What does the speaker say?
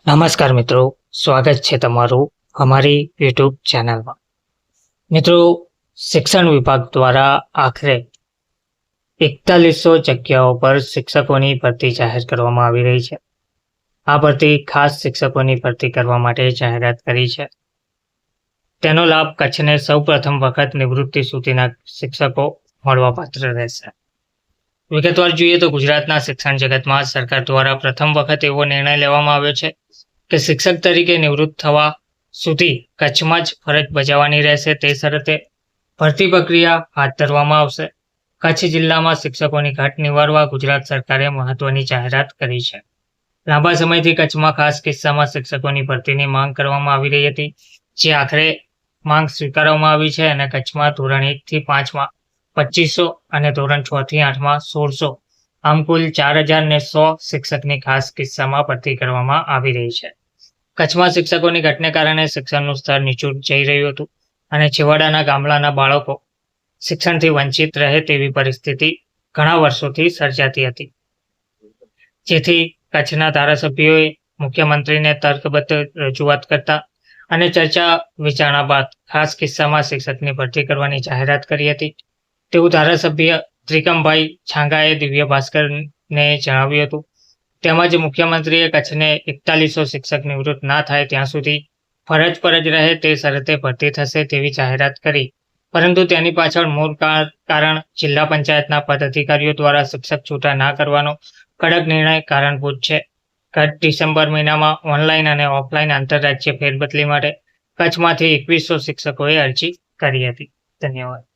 નમસ્કાર મિત્રો, સ્વાગત છે તમારું અમારી યુટ્યુબ ચેનલમાં. મિત્રો, શિક્ષણ વિભાગ દ્વારા આખરે 4100 જગ્યાઓ પર શિક્ષકોની ભરતી જાહેર કરવામાં આવી રહી છે. આ ભરતી ખાસ શિક્ષકોની ભરતી કરવા માટે જાહેરાત કરી છે. તેનો લાભ કચ્છને સૌપ્રથમ વખત નિવૃત્તિ સુધીના શિક્ષકો મળવાપાત્ર રહેશે. વિગતવાર જોઈએ તો ગુજરાતના શિક્ષણ જગતમાં સરકાર દ્વારા પ્રથમ વખત એવો નિર્ણય લેવામાં આવ્યો છે કે શિક્ષક તરીકે નિવૃત્ત થવા સુધી કચ્છમાં જ ફરજ બજાવવાની રહેશે. તે શરતે ભરતી પ્રક્રિયા હાથ ધરવામાં આવશે. કચ્છ જિલ્લામાં શિક્ષકોની ઘટ નિવારવા ગુજરાત સરકારે મહત્વની જાહેરાત કરી છે. લાંબા સમયથી કચ્છમાં ખાસ કિસ્સામાં શિક્ષકોની ભરતીની માંગ કરવામાં આવી રહી હતી, જે આખરે માંગ સ્વીકારવામાં આવી છે અને કચ્છમાં ધોરણ 1 થી 5માં 2500 અને ધોરણ 6 થી 8માં 1600 આમ કુલ 4000 શિક્ષકની ખાસ કિસ્સામાં ભરતી કરવામાં આવી રહી છે. કચ્છમાં શિક્ષકોની ઘટને કારણે શિક્ષણનું સ્તર નીચું જઈ રહ્યું હતું અને છેવાડાના ગામડાના બાળકો શિક્ષણથી વંચિત રહે તેવી પરિસ્થિતિ ઘણા વર્ષોથી સર્જાતી હતી, જેથી કચ્છના ધારાસભ્યોએ મુખ્યમંત્રીને તર્કબદ્ધ રજૂઆત કરતા અને ચર્ચા વિચારણા બાદ ખાસ કિસ્સામાં શિક્ષકની ભરતી કરવાની જાહેરાત કરી હતી, તેવું ધારાસભ્ય ત્રિકમભાઈ છાંગાએ દિવ્ય ભાસ્કરને જણાવ્યું હતું. તેમજ મુખ્યમંત્રીએ કચ્છને 4100 શિક્ષક નિવૃત્ત ના થાય ત્યાં સુધી ફરજ પર જ રહે તે શરતે ભરતી થશે તેવી જાહેરાત કરી, પરંતુ તેની પાછળ મૂળ કારણ જિલ્લા પંચાયતના પદ અધિકારીઓ દ્વારા શિક્ષક છૂટા ના કરવાનો કડક નિર્ણય કારણભૂત છે. ગત ડિસેમ્બર મહિનામાં ઓનલાઈન અને ઓફલાઈન આંતરરાજ્ય ફેરબદલી માટે કચ્છમાંથી 2100 શિક્ષકોએ અરજી કરી હતી. ધન્યવાદ.